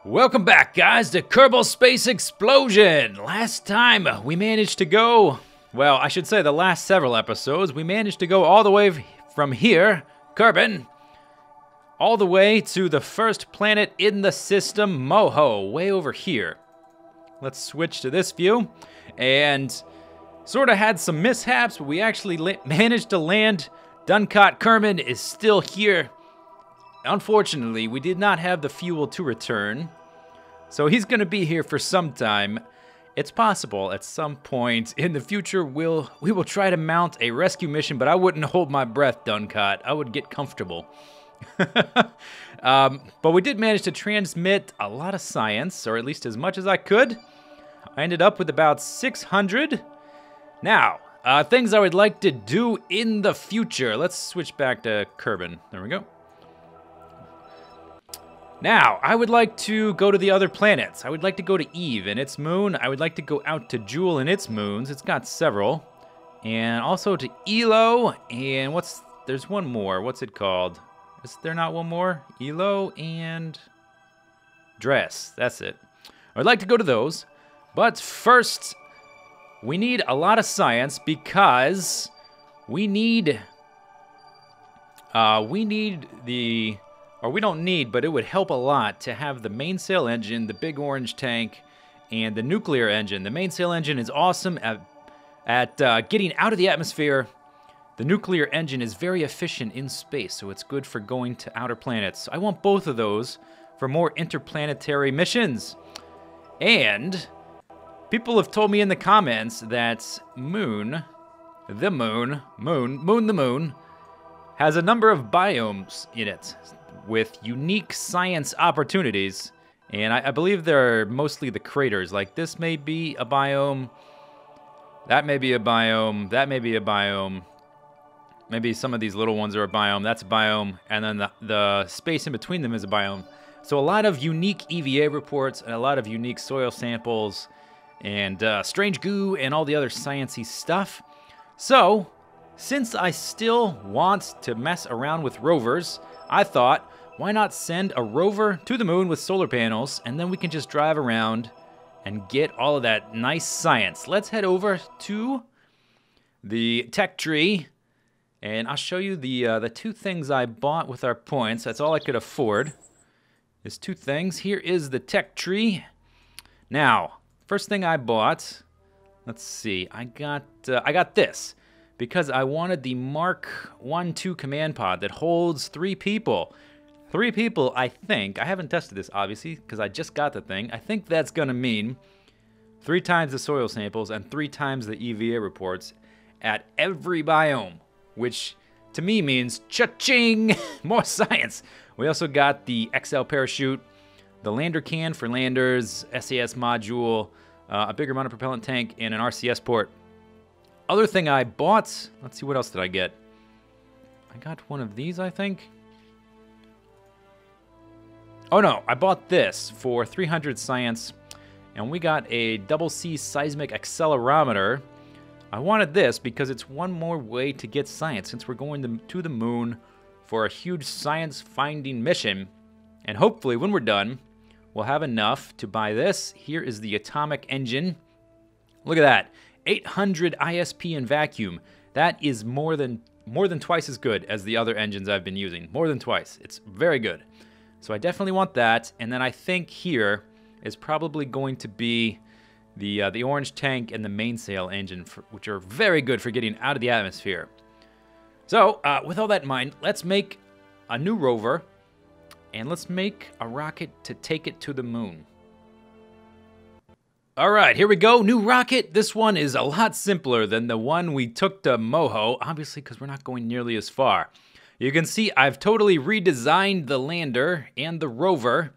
Welcome back, guys, to Kerbal Space Explosion! Last time, we managed to go... Well, I should say the last several episodes, we managed to go all the way from here, Kerbin, all the way to the first planet in the system, Moho, way over here. Let's switch to this view, and sort of had some mishaps, but we actually managed to land. Duncott Kerman is still here. Unfortunately, we did not have the fuel to return, so he's going to be here for some time. It's possible at some point in the future we will try to mount a rescue mission, but I wouldn't hold my breath, Duncott. I would get comfortable. But we did manage to transmit a lot of science, or at least as much as I could. I ended up with about 600. Now, things I would like to do in the future. Let's switch back to Kerbin. There we go. Now, I would like to go to the other planets. I would like to go to Eve and its moon. I would like to go out to Jewel and its moons. It's got several. And also to Elo, and there's one more. What's it called? Is there not one more? Elo and Dress. That's it. I'd like to go to those. But first, we need a lot of science because we don't need, but it would help a lot to have the mainsail engine, the big orange tank, and the nuclear engine. The mainsail engine is awesome at getting out of the atmosphere. The nuclear engine is very efficient in space, so it's good for going to outer planets. I want both of those for more interplanetary missions. And people have told me in the comments that Moon, the Moon, has a number of biomes in it with unique science opportunities, and I believe they're mostly the craters. Like, this may be a biome, that may be a biome, that may be a biome, maybe some of these little ones are a biome, that's a biome, and then the space in between them is a biome. So a lot of unique EVA reports, and a lot of unique soil samples, and strange goo, and all the other sciencey stuff. So, since I still want to mess around with rovers, I thought, why not send a rover to the moon with solar panels, and then we can just drive around and get all of that nice science. Let's head over to the tech tree, and I'll show you the two things I bought with our points. That's all I could afford, is two things. Here is the tech tree. Now, first thing I bought, let's see, I got this, because I wanted the Mark 1-2 command pod that holds 3 people. 3 people, I think. I haven't tested this, obviously, because I just got the thing. I think that's going to mean 3 times the soil samples and 3 times the EVA reports at every biome, which to me means cha-ching, more science. We also got the XL parachute, the lander can for landers, SAS module, a bigger amount of propellant tank, and an RCS port. Other thing I bought, let's see, what else did I get? I got one of these, I think. Oh no, I bought this for 300 science, and we got a double C seismic accelerometer. I wanted this because it's one more way to get science since we're going to the moon for a huge science finding mission. And hopefully when we're done, we'll have enough to buy this. Here is the atomic engine. Look at that. 800 ISP in vacuum. That is more than twice as good as the other engines I've been using. More than twice. It's very good. So I definitely want that. And then I think here is probably going to be the orange tank and the mainsail engine, which are very good for getting out of the atmosphere. So with all that in mind, let's make a new rover, and let's make a rocket to take it to the moon. All right, here we go, new rocket. This one is a lot simpler than the one we took to Moho, obviously because we're not going nearly as far. You can see I've totally redesigned the lander and the rover.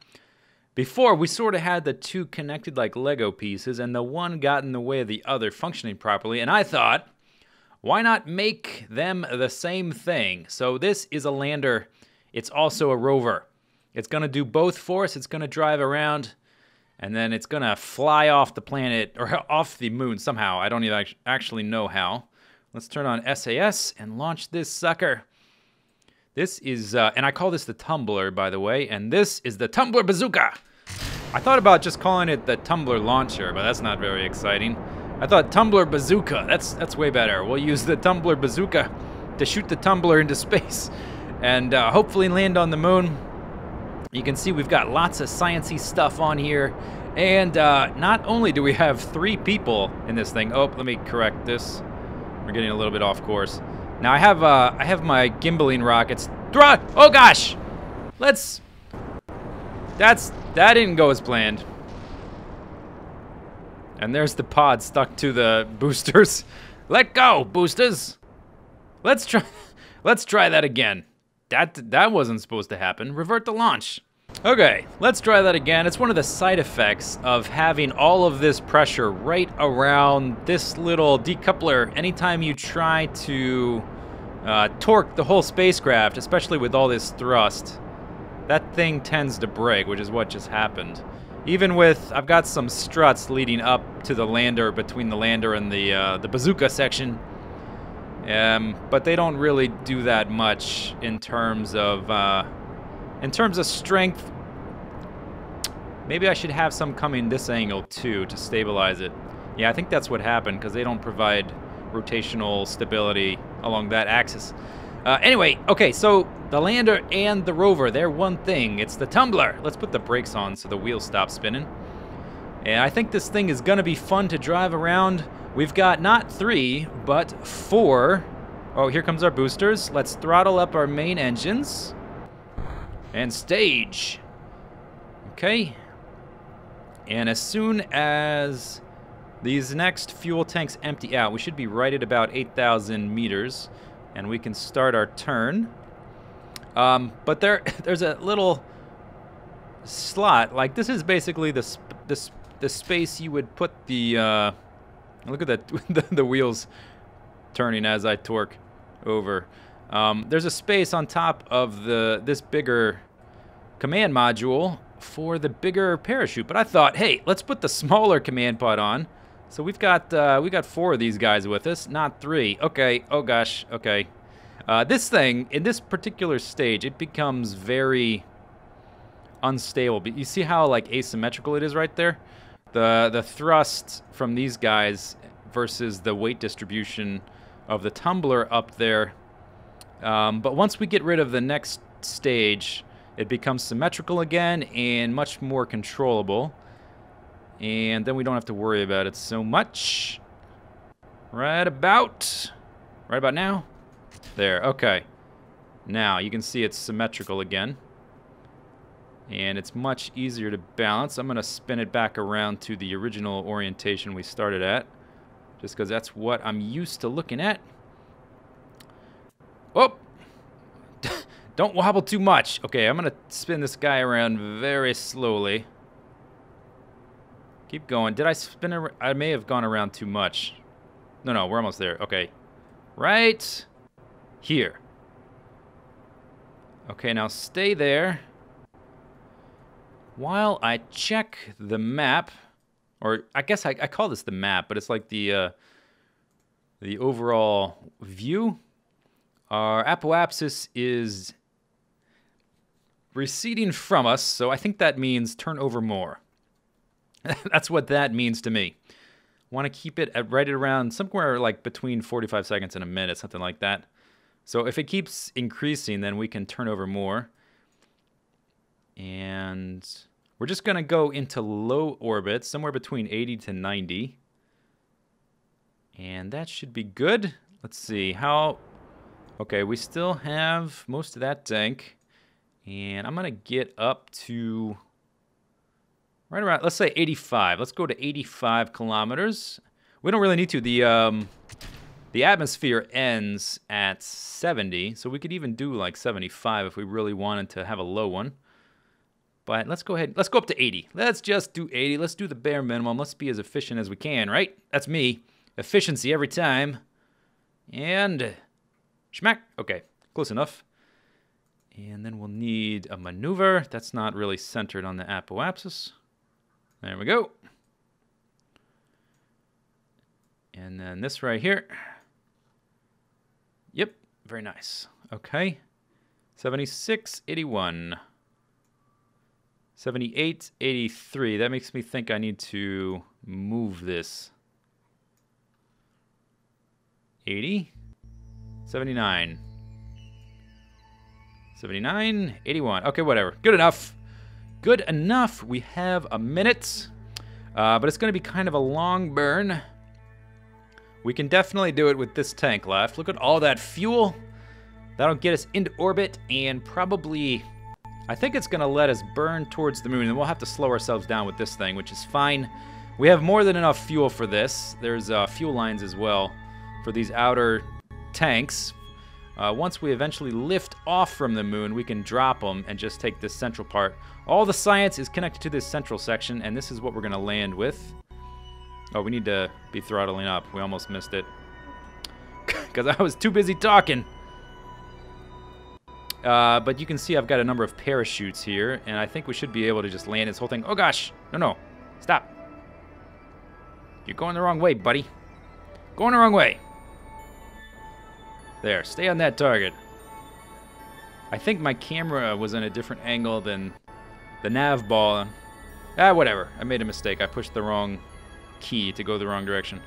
Before, we sort of had the two connected like Lego pieces, and the one got in the way of the other functioning properly, and I thought, why not make them the same thing? So this is a lander. It's also a rover. It's going to do both for us. It's going to drive around, and then it's going to fly off the planet, or off the moon somehow. I don't even actually know how. Let's turn on SAS and launch this sucker. This is, and I call this the Tumbler, by the way, and this is the Tumbler Bazooka. I thought about just calling it the Tumbler launcher, but that's not very exciting. I thought Tumbler Bazooka. That's way better. We'll use the Tumbler Bazooka to shoot the Tumbler into space and hopefully land on the moon. You can see we've got lots of sciencey stuff on here. And not only do we have 3 people in this thing. Oh, let me correct this. We're getting a little bit off course. Now I have my gimbaling rockets. Oh gosh! That didn't go as planned. And there's the pod stuck to the boosters. Let go, boosters. Let's try that again. That wasn't supposed to happen. Revert the launch. Okay, let's try that again. It's one of the side effects of having all of this pressure right around this little decoupler. Anytime you try to torque the whole spacecraft, especially with all this thrust, that thing tends to break, which is what just happened. Even with, I've got some struts leading up to the lander, between the lander and the bazooka section. But they don't really do that much in terms of strength. Maybe I should have some coming this angle too to stabilize it. Yeah, I think that's what happened, because they don't provide rotational stability along that axis. Anyway, okay, so the lander and the rover, they're one thing. It's the Tumbler. Let's put the brakes on so the wheels stop spinning. And I think this thing is gonna be fun to drive around. We've got not 3, but 4. Oh, here comes our boosters. Let's throttle up our main engines. And stage. Okay. And as soon as these next fuel tanks empty out, we should be right at about 8,000 meters. And we can start our turn. But there's a little slot. Like, this is basically the space you would put the... look at that, the wheels turning as I torque over. There's a space on top of this bigger command module for the bigger parachute. But I thought, hey, let's put the smaller command pod on. So we got 4 of these guys with us, not 3. Okay, oh gosh, okay. This thing, in this particular stage, it becomes very unstable. But you see how, like, asymmetrical it is right there? The thrust from these guys versus the weight distribution of the Tumbler up there. But once we get rid of the next stage, it becomes symmetrical again and much more controllable. And then we don't have to worry about it so much. Right about now. There, okay. Now, you can see it's symmetrical again. And it's much easier to balance. I'm going to spin it back around to the original orientation we started at. Just because that's what I'm used to looking at. Oh! Don't wobble too much. Okay, I'm going to spin this guy around very slowly. Keep going. Did I spin around? I may have gone around too much. No, we're almost there. Okay. Right here. Okay, now stay there while I check the map. Or I guess I call this the map, but it's like the overall view. Our apoapsis is receding from us, so I think that means turn over more. That's what that means to me. Want to keep it at right around somewhere like between 45 seconds and a minute, something like that. So if it keeps increasing, then we can turn over more. And we're just going to go into low orbit, somewhere between 80 to 90. And that should be good. Let's see how... Okay, we still have most of that tank. And I'm going to get up to... right around, let's say 85. Let's go to 85 kilometers. We don't really need to. The atmosphere ends at 70, so we could even do like 75 if we really wanted to have a low one. But let's go ahead. Let's go up to 80. Let's just do 80. Let's do the bare minimum. Let's be as efficient as we can, right? That's me. Efficiency every time. And schmack. Okay, close enough. And then we'll need a maneuver. That's not really centered on the apoapsis. There we go. And then this right here. Yep, very nice. Okay. 76, 81. 78, 83. That makes me think I need to move this. 80, 79, 79, 81. Okay, whatever. Good enough. Good enough. We have a minute, but it's going to be kind of a long burn. We can definitely do it with this tank left. Look at all that fuel. That'll get us into orbit and probably, I think it's going to let us burn towards the moon, and we'll have to slow ourselves down with this thing, which is fine. We have more than enough fuel for this. There's fuel lines as well for these outer tanks. Once we eventually lift off from the moon, we can drop them and just take this central part. All the science is connected to this central section, and this is what we're going to land with. Oh, we need to be throttling up. We almost missed it because I was too busy talking. But you can see I've got a number of parachutes here, and I think we should be able to just land this whole thing. Oh, gosh. No. Stop. You're going the wrong way, buddy. Going the wrong way. There. Stay on that target. I think my camera was in a different angle than the nav ball. Whatever. I made a mistake. I pushed the wrong key to go the wrong direction.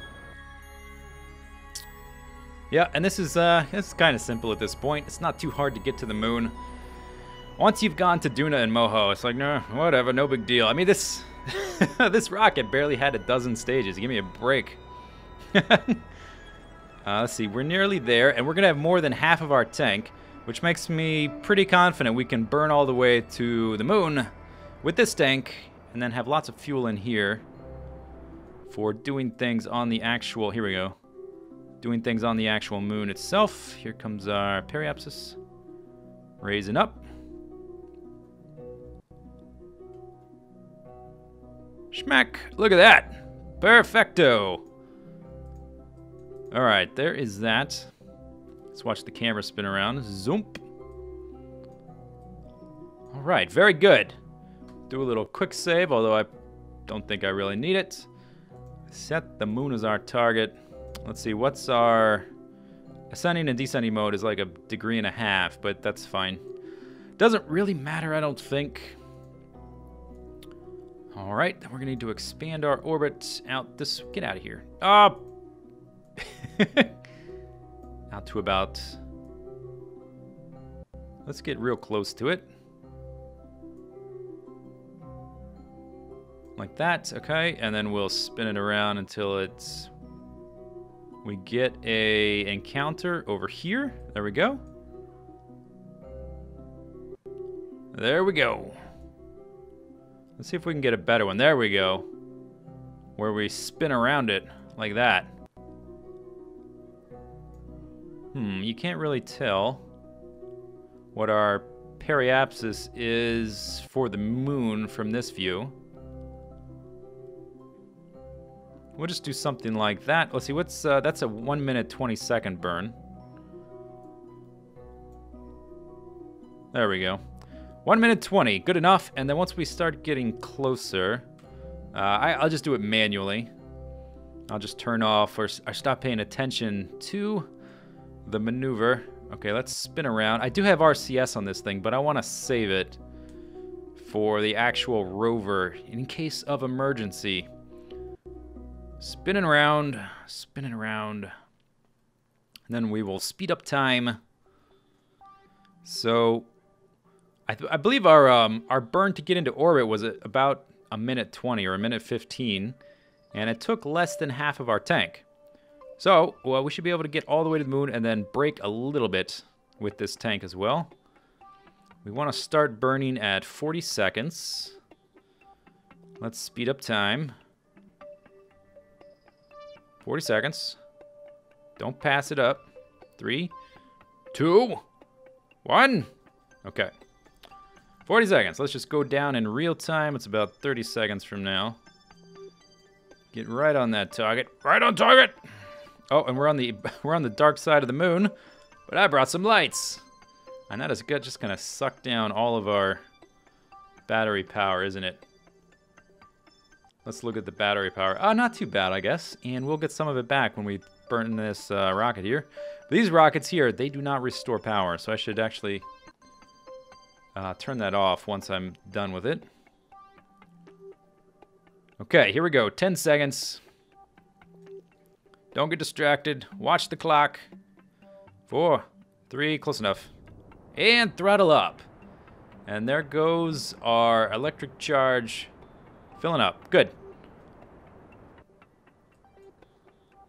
Yeah, and this is kind of simple at this point. It's not too hard to get to the moon. Once you've gone to Duna and Moho, it's like, no, whatever, no big deal. I mean, this this rocket barely had a dozen stages. Give me a break. Let's see, we're nearly there, and we're going to have more than half of our tank, which makes me pretty confident we can burn all the way to the moon with this tank, and then have lots of fuel in here for doing things on the actual, here we go. Doing things on the actual moon itself. Here comes our periapsis. Raising up. Schmack! Look at that! Perfecto! Alright, there is that. Let's watch the camera spin around. Zoomp! Alright, very good. Do a little quick save, although I don't think I really need it. Set the moon as our target. Let's see, what's our ascending and descending mode is like 1.5 degrees, but that's fine. Doesn't really matter, I don't think. All right, then we're gonna need to expand our orbit out this, get out of here. Out to about, let's get real close to it. Like that, okay, and then we'll spin it around until it's, we get a encounter over here. There we go. There we go. Let's see if we can get a better one. There we go. Where we spin around it like that. You can't really tell what our periapsis is for the moon from this view. We'll just do something like that. Let's see, what's that's a 1 minute 20-second burn. There we go. 1 minute 20, good enough. And then once we start getting closer, I'll just do it manually. I'll just turn off or stop paying attention to the maneuver. Okay, let's spin around. I do have RCS on this thing, but I want to save it for the actual rover in case of emergency. Spinning around, spinning around. And then we will speed up time. So, I believe our burn to get into orbit was about 1 minute 20 or 1 minute 15. And it took less than half of our tank. So, well, we should be able to get all the way to the moon and then brake a little bit with this tank as well. We want to start burning at 40 seconds. Let's speed up time. 40 seconds. Don't pass it up. 3, 2, 1. Okay. 40 seconds. Let's just go down in real time. It's about 30 seconds from now. Get right on that target. Right on target! Oh, and we're on the dark side of the moon, but I brought some lights. And that is just gonna suck down all of our battery power, isn't it? Let's look at the battery power. Not too bad, I guess. And we'll get some of it back when we burn this rocket here. But these rockets here, they do not restore power, so I should actually turn that off once I'm done with it. Okay, here we go. 10 seconds. Don't get distracted. Watch the clock. 4, 3, close enough. And throttle up. And there goes our electric charge. Filling up. Good.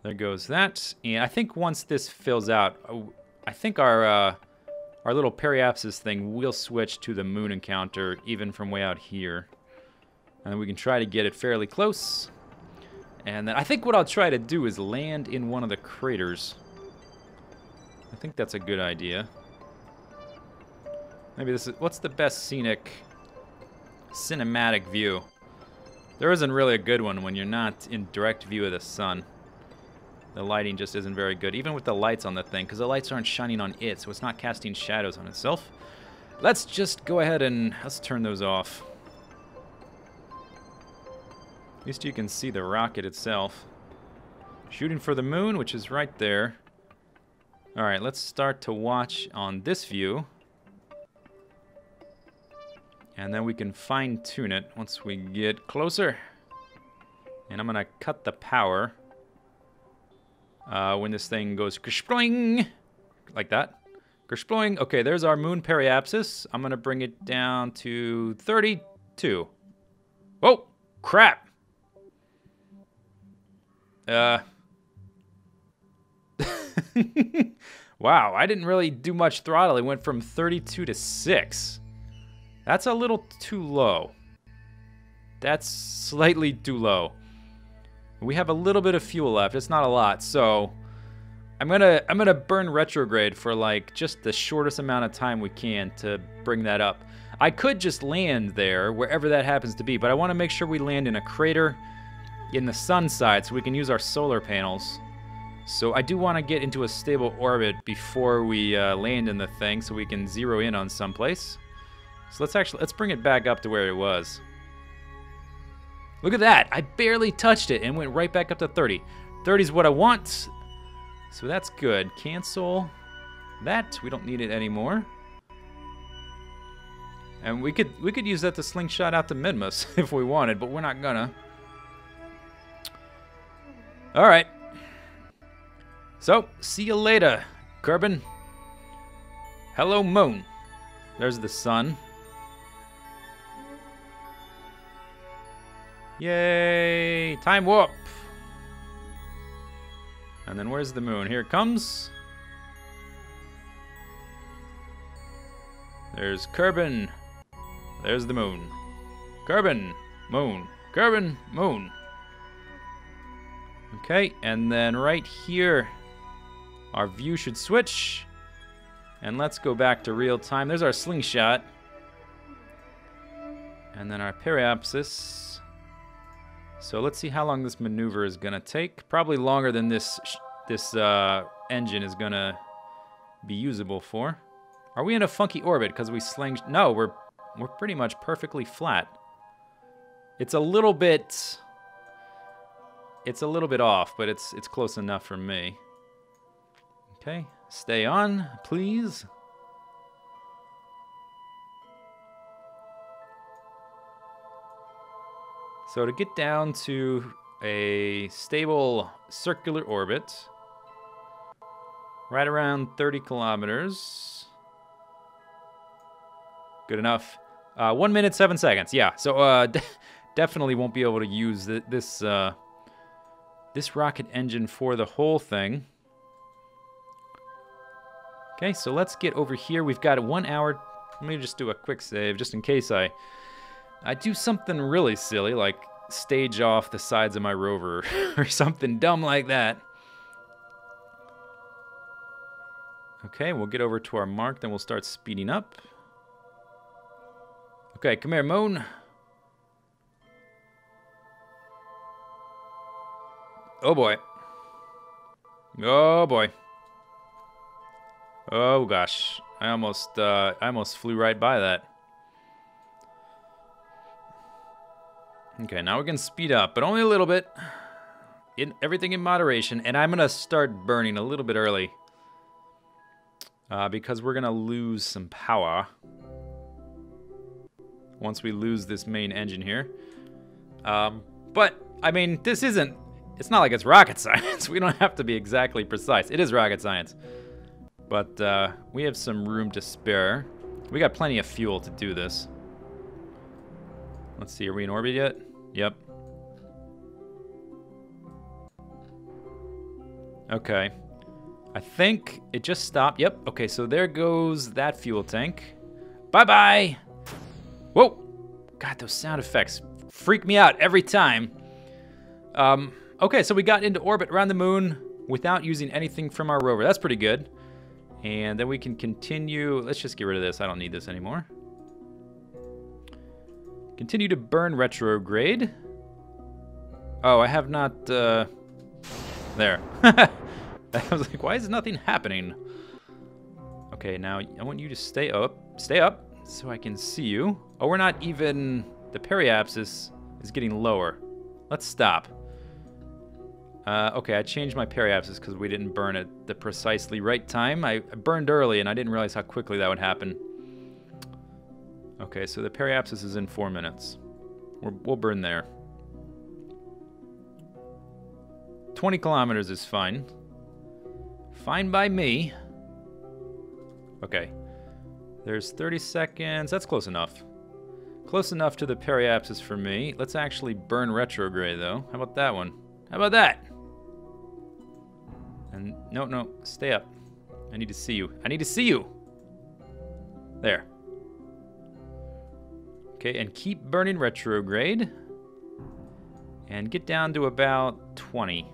There goes that. And I think once this fills out, I think our little periapsis thing will switch to the moon encounter even from way out here. And then we can try to get it fairly close. And then I think what I'll try to do is land in one of the craters. I think that's a good idea. Maybe this is... What's the best cinematic view? There isn't really a good one when you're not in direct view of the sun. The lighting just isn't very good, even with the lights on the thing, because the lights aren't shining on it, so it's not casting shadows on itself. Let's just go ahead and let's turn those off. At least you can see the rocket itself. Shooting for the moon, which is right there. Alright, let's start to watch on this view. And then we can fine-tune it once we get closer. And I'm going to cut the power when this thing goes kersploing, like that. Kersploing. Okay, there's our moon periapsis. I'm going to bring it down to 32. Oh, crap. Wow, I didn't really do much throttle. It went from 32 to 6. That's a little too low. That's slightly too low. We have a little bit of fuel left. It's not a lot, so I'm gonna burn retrograde for like just the shortest amount of time we can to bring that up. I could just land there wherever that happens to be, but I want to make sure we land in a crater in the sun side so we can use our solar panels. So I do want to get into a stable orbit before we land in the thing so we can zero in on someplace. So let's bring it back up to where it was. Look at that. I barely touched it and went right back up to 30. 30 is what I want. So that's good. Cancel that. We don't need it anymore. And we could use that to slingshot out to Midmus if we wanted, but we're not gonna. All right. So, see you later, Kerbal. Hello, moon. There's the sun. Yay! Time warp! And then where's the moon? Here it comes. There's Kerbal. There's the moon. Kerbal, moon. Kerbal, moon. Okay, and then right here, our view should switch. And let's go back to real time. There's our slingshot. And then our periapsis. So let's see how long this maneuver is gonna take. Probably longer than this engine is gonna be usable for. Are we in a funky orbit because we No, we're pretty much perfectly flat. It's a little bit off, but it's close enough for me. Okay, stay on, please. So to get down to a stable circular orbit, right around 30 kilometers. Good enough. 1 minute, 7 seconds. Yeah, so definitely won't be able to use this rocket engine for the whole thing. Okay, so let's get over here. We've got 1 hour. Let me just do a quick save just in case I do something really silly, like stage off the sides of my rover or something dumb like that. Okay, we'll get over to our mark, then we'll start speeding up. Okay, come here, moon. Oh boy. Oh boy. Oh gosh. I almost flew right by that. Okay, now we can speed up, but only a little bit. Everything in moderation, and I'm gonna start burning a little bit early. Because we're gonna lose some power. Once we lose this main engine here. But, I mean, this isn't... It's not like it's rocket science. We don't have to be exactly precise. It is rocket science. But we have some room to spare. We got plenty of fuel to do this. Let's see, are we in orbit yet? Yep. Okay. I think it just stopped. Yep. Okay, so there goes that fuel tank. Bye-bye! Whoa! God, those sound effects freak me out every time. Okay, so we got into orbit around the moon without using anything from our rover. That's pretty good. And then we can continue. Let's just get rid of this. I don't need this anymore. Continue to burn retrograde. Oh, I have not... There. I was like, why is nothing happening? Okay, now I want you to stay up. Stay up so I can see you. Oh, we're not even... The periapsis is getting lower. Let's stop. Okay, I changed my periapsis because we didn't burn at the precisely right time. I burned early and I didn't realize how quickly that would happen. Okay, so the periapsis is in 4 minutes. We'll burn there. 20 kilometers is fine. Fine by me. Okay. There's 30 seconds. That's close enough. Close enough to the periapsis for me. Let's actually burn retrograde, though. How about that one? How about that? And no, stay up. I need to see you. I need to see you. There. Okay, and keep burning retrograde. And get down to about 20.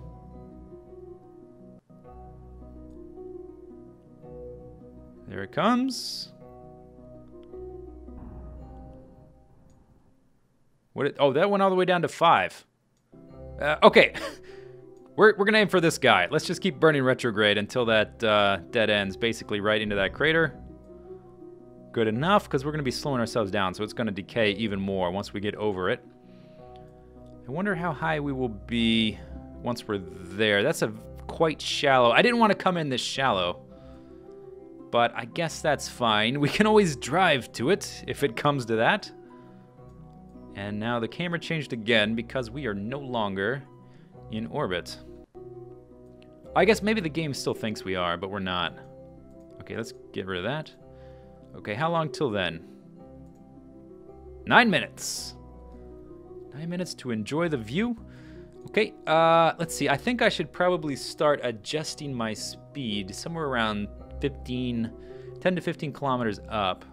There it comes. Oh, that went all the way down to 5. Okay. We're going to aim for this guy. Let's just keep burning retrograde until that dead ends basically right into that crater. Good enough, because we're going to be slowing ourselves down, so it's going to decay even more once we get over it. I wonder how high we will be once we're there. That's a quite shallow. I didn't want to come in this shallow, but I guess that's fine. We can always drive to it if it comes to that. And now the camera changed again because we are no longer in orbit. I guess maybe the game still thinks we are, but we're not. Okay, let's get rid of that. Okay, how long till then? 9 minutes. 9 minutes to enjoy the view. Okay, let's see. I think I should probably start adjusting my speed somewhere around 10 to 15 kilometers up.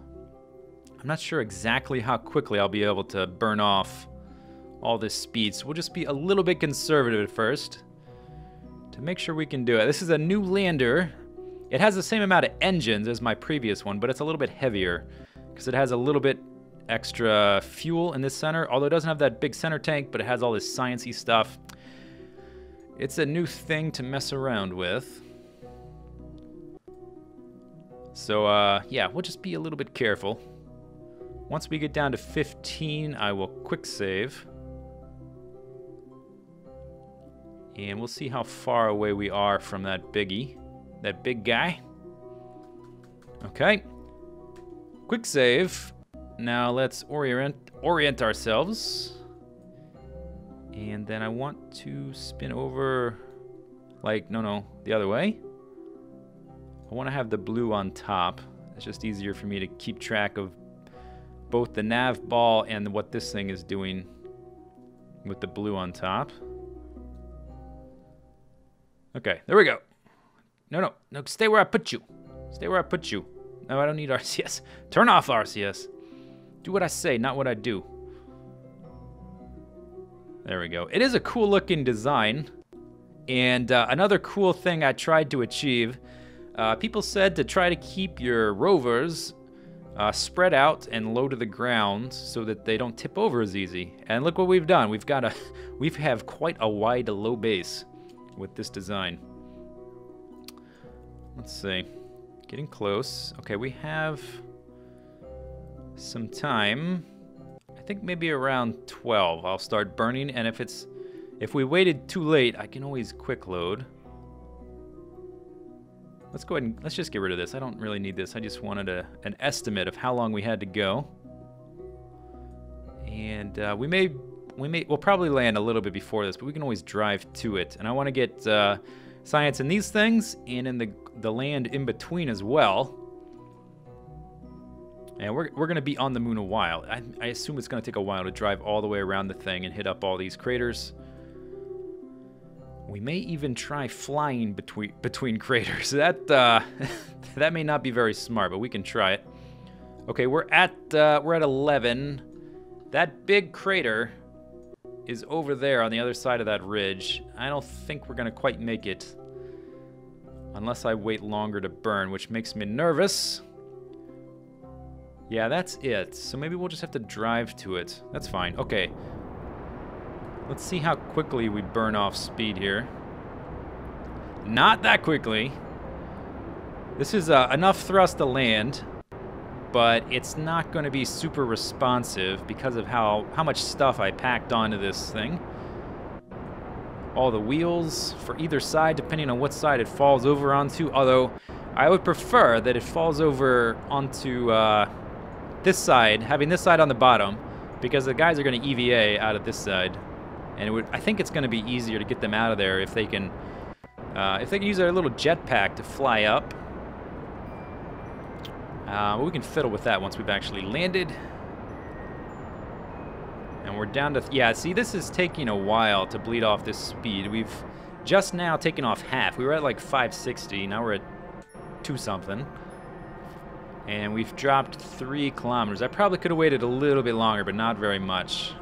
I'm not sure exactly how quickly I'll be able to burn off all this speed, so we'll just be a little bit conservative at first to make sure we can do it. This is a new lander. It has the same amount of engines as my previous one, but it's a little bit heavier because it has a little bit extra fuel in this center, although it doesn't have that big center tank, but it has all this sciencey stuff. It's a new thing to mess around with. So, yeah, we'll just be a little bit careful. Once we get down to 15, I will quick save. And we'll see how far away we are from that biggie. That big guy. Okay. Quick save. Now let's orient ourselves. And then I want to spin over, like, no, the other way. I want to have the blue on top. It's just easier for me to keep track of both the nav ball and what this thing is doing with the blue on top. Okay, there we go. No, stay where I put you. Stay where I put you. No, I don't need RCS. Turn off RCS. Do what I say, not what I do. There we go. It is a cool looking design. And another cool thing I tried to achieve, people said to try to keep your rovers spread out and low to the ground so that they don't tip over as easy. And look what we've done. We have quite a wide low base with this design. Let's see. Getting close. Okay, we have some time. I think maybe around 12 I'll start burning, and if we waited too late, I can always quick load. Let's go ahead and let's just get rid of this. I don't really need this. I just wanted an estimate of how long we had to go. And we may we'll probably land a little bit before this, but we can always drive to it. And I want to get science in these things and in the land in between as well. And we're going to be on the moon a while. I assume it's going to take a while to drive all the way around the thing and hit up all these craters. We may even try flying between craters. That that may not be very smart, but we can try it. Okay, we're at 11. That big crater is over there on the other side of that ridge. I don't think we're gonna quite make it unless I wait longer to burn, which makes me nervous. Yeah, that's it. So maybe we'll just have to drive to it. That's fine. Okay. Let's see how quickly we burn off speed here. Not that quickly. This is enough thrust to land, but it's not going to be super responsive because of how much stuff I packed onto this thing. All the wheels for either side, depending on what side it falls over onto. Although, I would prefer that it falls over onto this side, having this side on the bottom, because the guys are going to EVA out of this side. And I think it's going to be easier to get them out of there if they can use their little jetpack to fly up. But we can fiddle with that once we've actually landed. And we're down to... yeah, see, this is taking a while to bleed off this speed. We've just now taken off half. We were at like 560. Now we're at 2-something. And we've dropped 3 kilometers. I probably could have waited a little bit longer, but not very much.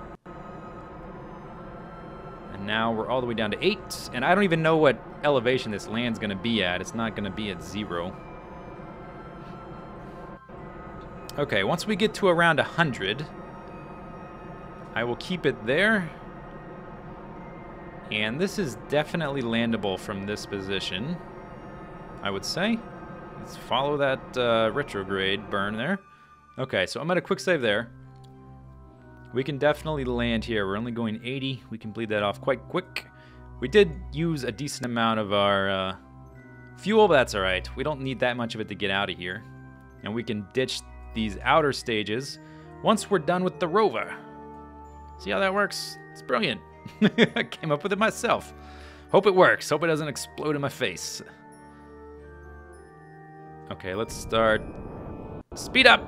And now we're all the way down to 8. And I don't even know what elevation this land's going to be at. It's not going to be at 0. Okay, once we get to around 100, I will keep it there. And this is definitely landable from this position, I would say. Let's follow that retrograde burn there. Okay, so I'm going to quick save there. We can definitely land here. We're only going 80. We can bleed that off quite quick. We did use a decent amount of our fuel, but that's all right. We don't need that much of it to get out of here. And we can ditch these outer stages once we're done with the rover. See how that works? It's brilliant. I came up with it myself. Hope it works. Hope it doesn't explode in my face. Okay, let's start. Speed up.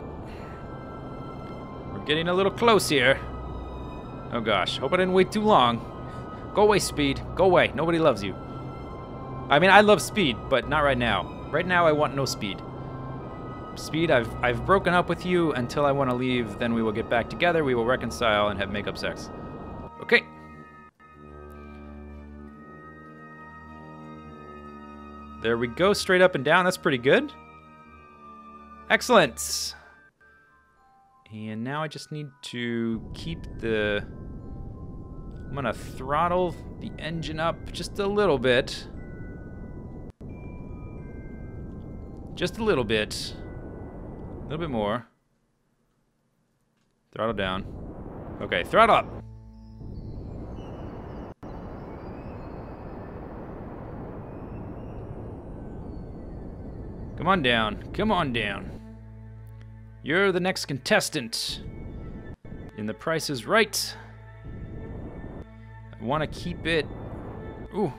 We're getting a little close here. Oh gosh, hope I didn't wait too long. Go away, speed. Go away. Nobody loves you. I mean, I love speed, but not right now. Right now, I want no speed. Speed, I've broken up with you until I want to leave. Then we will get back together. We will reconcile and have make-up sex. Okay. There we go, straight up and down. That's pretty good. Excellent. And now I just need to keep the... I'm gonna throttle the engine up just a little bit. Just a little bit. A little bit more. Throttle down. Okay, throttle up. Come on down. Come on down. You're the next contestant. And the price is right. I want to keep it... ooh.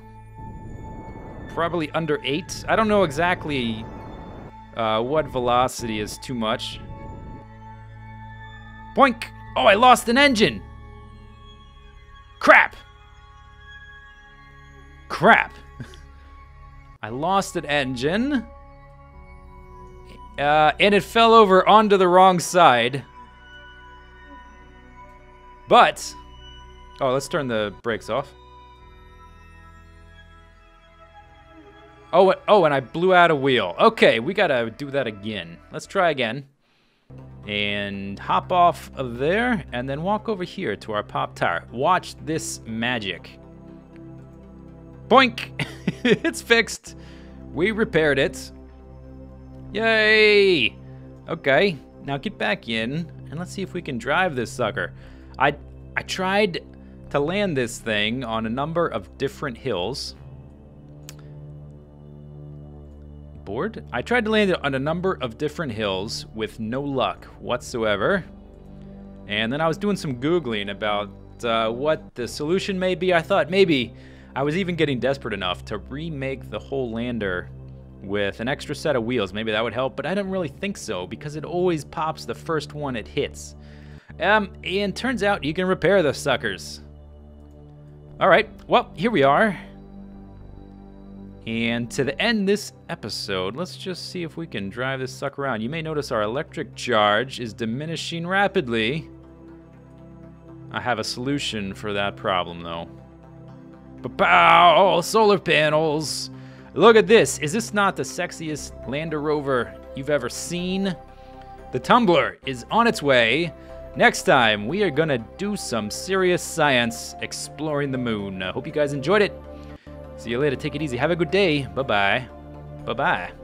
Probably under 8. I don't know exactly what velocity is too much. Boink! Oh, I lost an engine! Crap! Crap! I lost an engine. And it fell over onto the wrong side. But... oh, let's turn the brakes off. Oh, and I blew out a wheel. Okay, we gotta do that again. Let's try again. And hop off of there, and then walk over here to our pop tire. Watch this magic. Boink! It's fixed. We repaired it. Yay! Okay, now get back in, and let's see if we can drive this sucker. I tried to land this thing on a number of different hills. Board? I tried to land it on a number of different hills with no luck whatsoever. And then I was doing some Googling about what the solution may be. I thought maybe I was even getting desperate enough to remake the whole lander with an extra set of wheels. Maybe that would help, but I don't really think so because it always pops the first one it hits. And turns out you can repair those suckers. All right, well, here we are. And to end this episode, let's just see if we can drive this sucker around. You may notice our electric charge is diminishing rapidly. I have a solution for that problem, though. Pow! Solar panels! Look at this. Is this not the sexiest Lander Rover you've ever seen? The Tumbler is on its way. Next time, we are gonna do some serious science exploring the moon. I hope you guys enjoyed it. See you later. Take it easy. Have a good day. Bye-bye. Bye-bye.